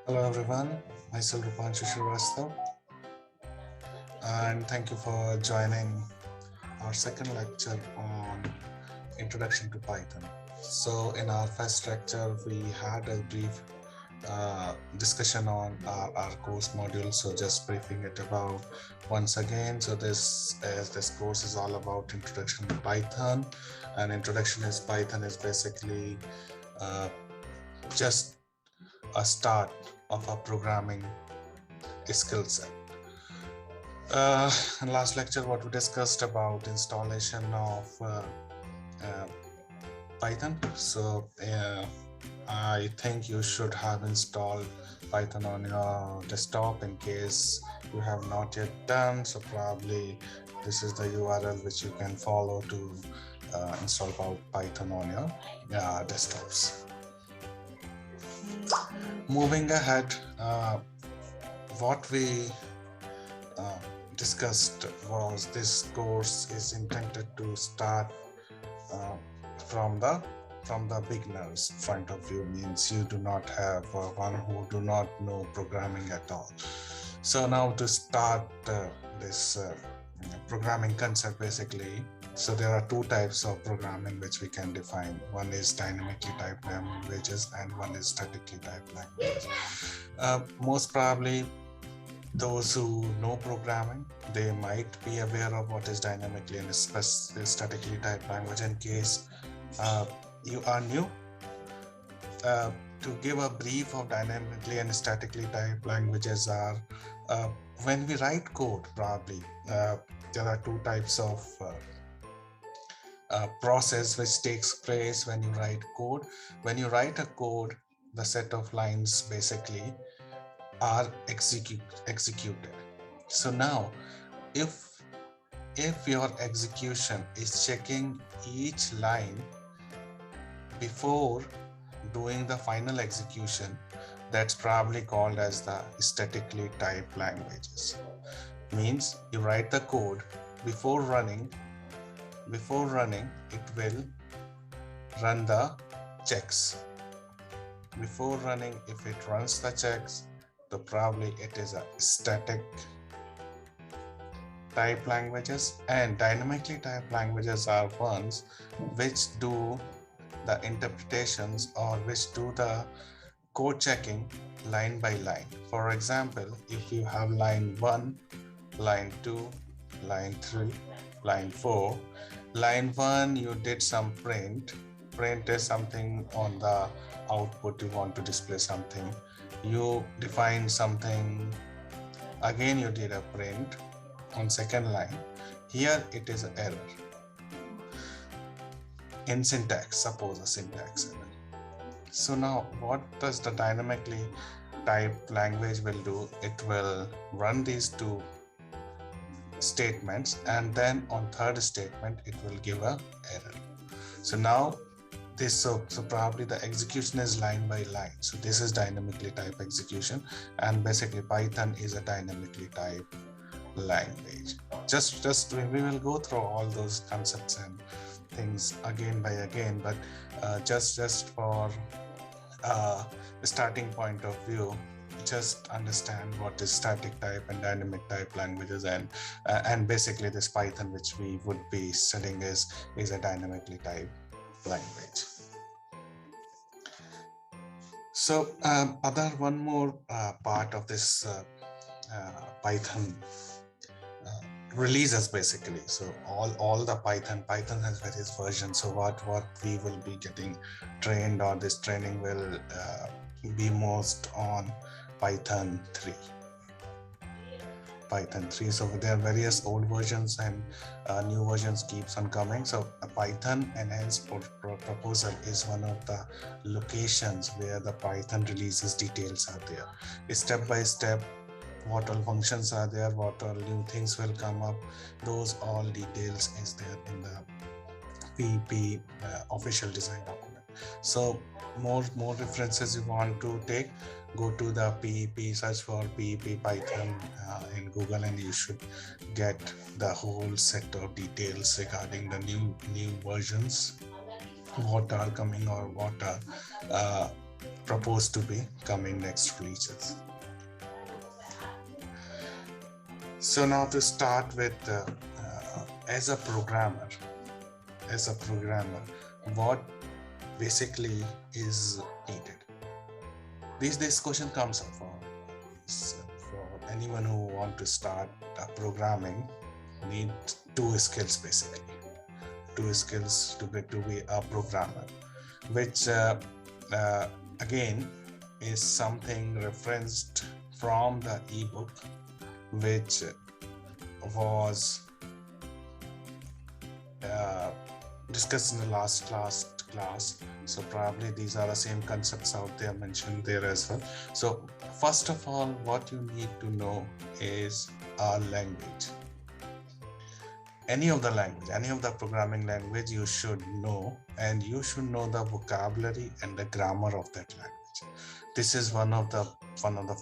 Hello everyone, myself Rupanshu Shrivastava, and thank you for joining our second lecture on Introduction to Python. So in our first lecture, we had a brief discussion on our course module. So just briefing it about once again. So this course is all about Introduction to Python, and Introduction is Python is basically just a start of a programming skill set. In last lecture, what we discussed about installation of Python. So I think you should have installed Python on your desktop in case you have not yet done. So probably this is the URL which you can follow to install Python on your desktops. Moving ahead, what we discussed was this course is intended to start from the beginner's point of view, means you do not have one who do not know programming at all. So now to start this programming concept, basically, so there are two types of programming which we can define. One is dynamically typed languages and one is statically typed languages. Most probably those who know programming, they might be aware of what is dynamically and statically typed language. In case you are new, to give a brief of dynamically and statically typed languages are when we write code, probably there are two types of process which takes place when you write code. When you write a code, the set of lines basically are executed. So now if your execution is checking each line before doing the final execution, that's probably called as the statically typed languages. Means you write the code before running it will run the checks. Before running, if it runs the checks, so probably it is a static type languages, and dynamically typed languages are ones which do the interpretations or which do the code checking line by line. For example, if you have line 1, line 2, line 3, line 4, line 1 you did some print is something on the output, you want to display something, you define something, again you did a print on second line. Here it is an error in syntax, suppose a syntax error. So now what does the dynamically typed language will do? It will run these two statements, and then on third statement it will give a error. So now this, so probably the execution is line by line. So this is dynamically typed execution, and basically Python is a dynamically typed language. Just we will go through all those concepts and things again by again, but just for the starting point of view, just understand what is static type and dynamic type languages, and basically this Python which we would be studying is a dynamically typed language. So other one more part of this Python releases, basically. So all the Python has various versions. So what we will be getting trained, or this training will be most on Python 3. So there are various old versions and new versions keeps on coming. So a Python enhanced proposal is one of the locations where the Python releases details are there. Step by step, what all functions are there, what all new things will come up, those all details is there in the PEP official design document. So more references you want to take, go to the PEP, search for PEP Python in Google, and you should get the whole set of details regarding the new versions, what are coming or what are proposed to be coming next releases. So now to start with, as a programmer, what basically is needed? This question comes up for anyone who want to start programming. Need two skills basically. Two skills to be a programmer, which again is something referenced from the ebook, which was discussed in the last class. So probably these are the same concepts out there mentioned there as well. So first of all, what you need to know is a language. Any of the programming language you should know, and you should know the vocabulary and the grammar of that language. This is one of the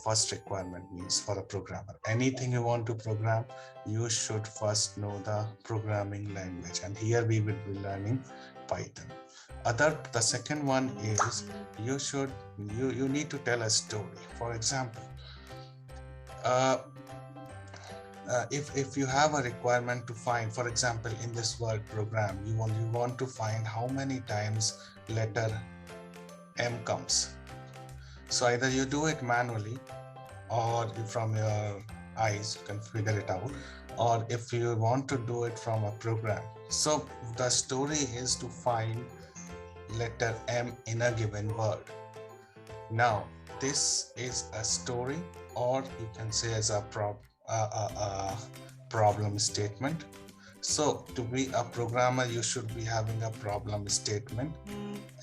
first requirement means for a programmer. Anything you want to program, you should first know the programming language, and here we will be learning Python. The second one is you need to tell a story. For example, if you have a requirement to find, for example, in this word program, you want to find how many times letter M comes. So either you do it manually, or from your eyes you can figure it out, or if you want to do it from a program. So the story is to find letter M in a given word. Now this is a story, or you can say as a problem statement. So to be a programmer, you should be having a problem statement,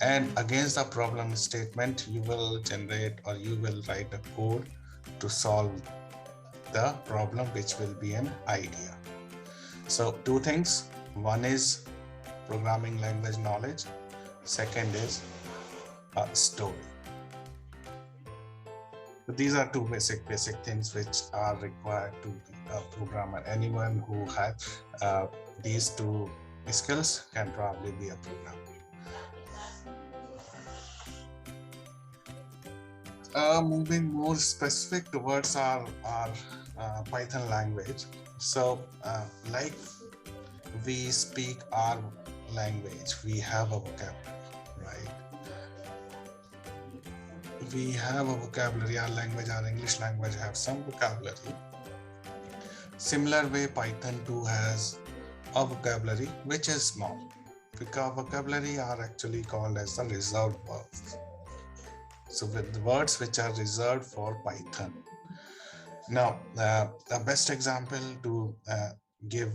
and against the problem statement you will generate, or you will write a code to solve the problem, which will be an idea. So two things: one is programming language knowledge, second is a story. So these are two basic things which are required to be a programmer. Anyone who has these two skills can probably be a programmer. Moving more specific towards our Python language. So like we speak our language, we have a vocabulary, right? We have a vocabulary. Our language, our English language, have some vocabulary. Similar way, Python too has a vocabulary which is small, because vocabulary are actually called as the reserved words. So with the words which are reserved for Python. Now, the best example to give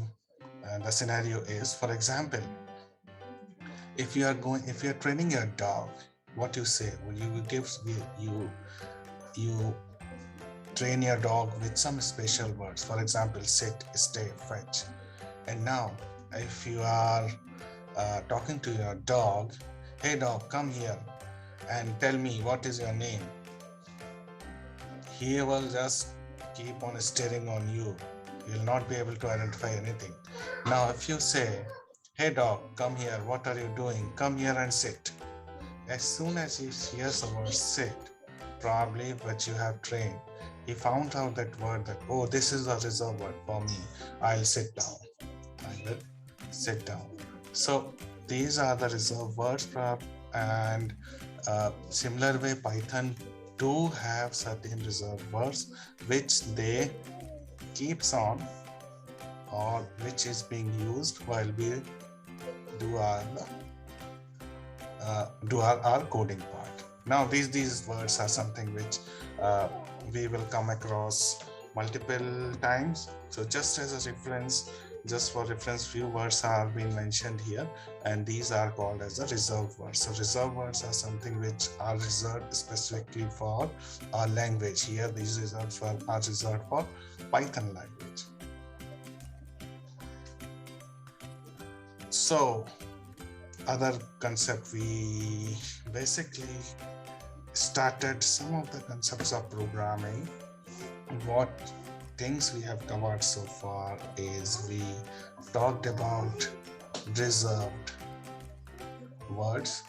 the scenario is, for example, if you are training your dog, what you say? Well, you train your dog with some special words. For example, sit, stay, fetch. And now, if you are talking to your dog, hey dog, come here and tell me what is your name. He will just keep on staring on you. You will not be able to identify anything. Now, if you say, hey dog, come here, what are you doing? Come here and sit. As soon as he hears the word sit, probably what you have trained, he found out that word, that, oh, this is a reserved word for me. I'll sit down. I will sit down. So these are the reserved words, and similar way, Python do have certain reserved words which they keeps on, or which is being used while we do our coding part. Now these words are something which we will come across multiple times. So just as a reference, few words are being mentioned here, and these are called as the reserved words. So reserved words are something which are reserved specifically for our language. Here these reserved are reserved for Python language. So other concept, we basically started some of the concepts of programming. What things we have covered so far is we talked about reserved words,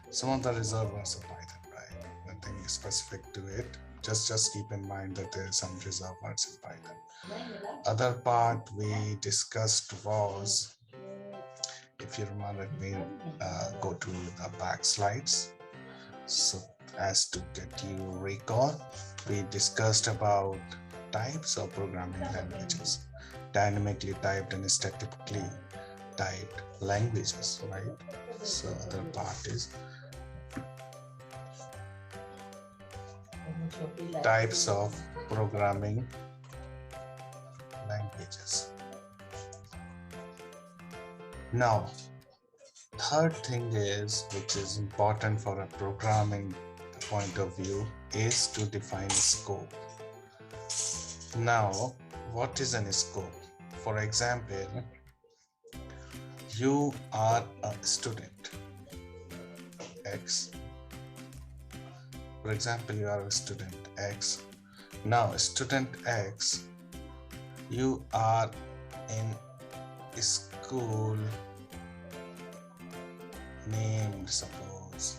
Some of the reserved words of Python, right? Nothing specific to it. Just keep in mind that there are some reserved words in Python. Other part we discussed was, if you remember, let me go to the back slides. So as to get you recall, we discussed about types of programming languages, dynamically typed and statically typed languages, right? So other part is types of programming languages. Now, third thing is, which is important for a programming point of view, is to define a scope. Now, what is a scope? For example, you are a student X. For example, you are a student X. Now, student X, you are in a school named, suppose,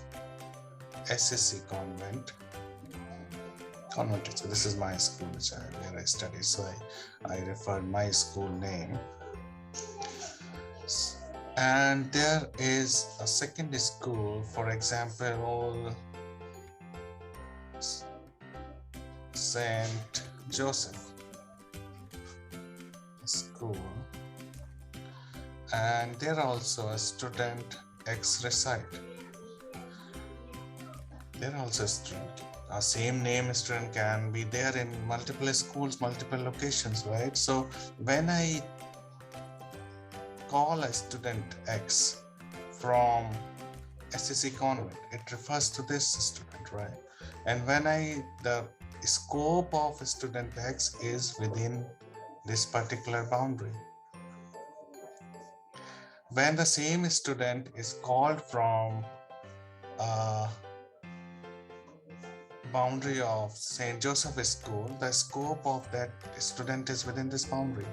SSC Convent. So this is my school where I study. So I referred my school name. And there is a second school, for example, St. Joseph School, and there also a student X reside. There also a student. Same name student can be there in multiple schools, multiple locations, right? So when I call a student X from SSC Convent, it refers to this student, right? And when the scope of student X is within this particular boundary. When the same student is called from boundary of St. Joseph School, the scope of that student is within this boundary.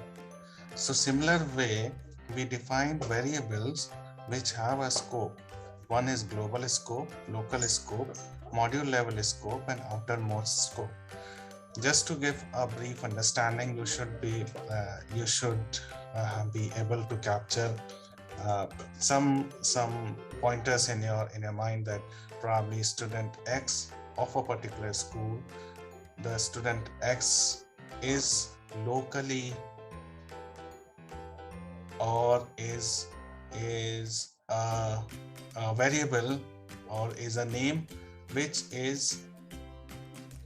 So similar way, we define variables which have a scope. One is global scope, local scope, module level scope, and outermost scope. Just to give a brief understanding, you should be able to capture some pointers in your mind, that probably student X of a particular school, the student X is locally or is a variable or is a name which is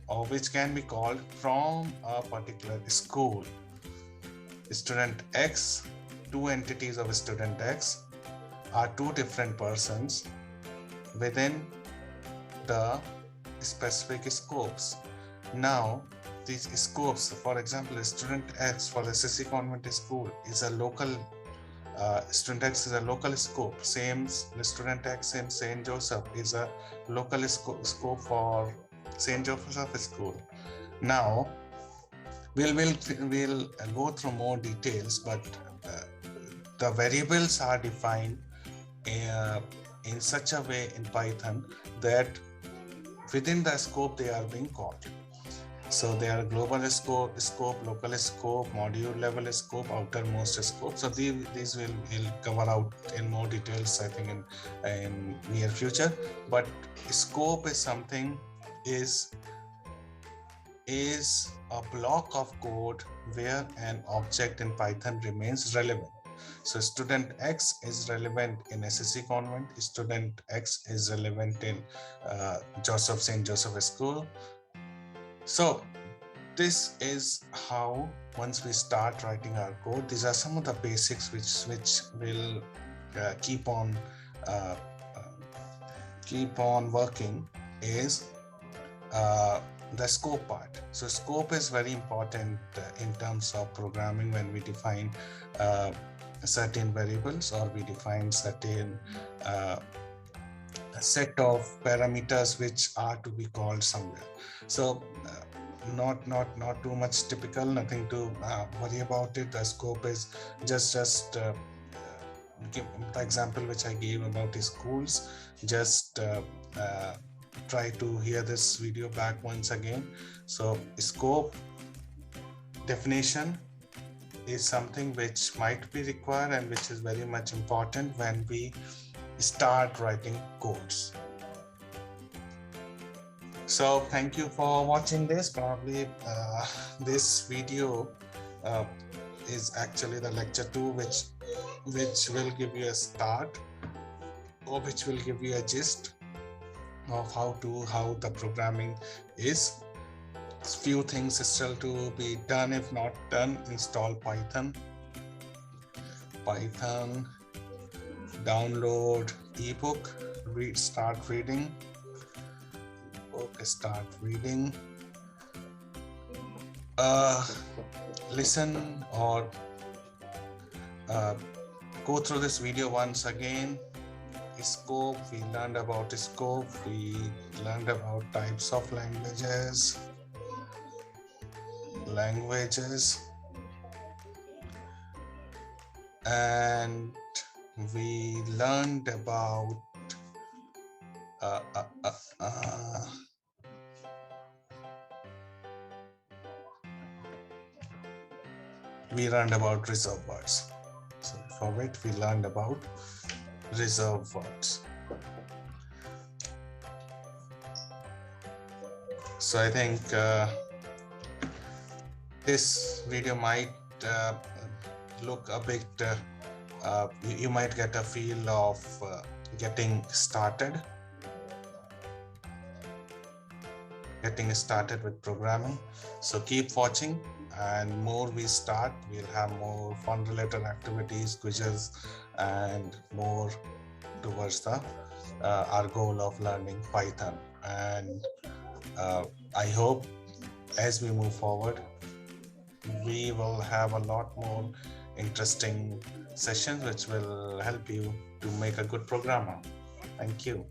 or which can be called from a particular school. Student X, two entities of student X are two different persons within the specific scopes. Now, these scopes, for example, student X for the SSC Convent School is a local, student X is a local scope. Same student X in St. Joseph is a local scope for St. Joseph School. Now, we'll go through more details, but the variables are defined in such a way in Python that within the scope they are being called. So they are global scope, local scope, module level scope, outermost scope. So these will cover out in more details, I think, in near future. But scope is something is a block of code where an object in Python remains relevant. So student X is relevant in SSC Convent, student X is relevant in St. Joseph School. So this is how, once we start writing our code, these are some of the basics which will keep on working, is the scope part. So scope is very important in terms of programming when we define certain variables, or we define certain set of parameters which are to be called somewhere. So not too much typical, nothing to worry about it. The scope is just the example which I gave about the schools, just try to hear this video back once again. So scope definition is something which might be required and which is very much important when we start writing codes. So thank you for watching this. Probably this video is actually the lecture 2, which will give you a start, or which will give you a gist of how the programming is. Few things still to be done. If not done, install Python, download ebook, start reading, listen or go through this video once again. Scope, we learned about scope, we learned about types of languages, and we learned about reserved words. So for it, we learned about reserved words. So I think this video might look a bit, you might get a feel of getting started with programming. So keep watching, and more we start, we'll have more fun related activities, quizzes, and more towards the our goal of learning Python. And I hope as we move forward, we will have a lot more interesting sessions which will help you to make a good programmer. Thank you.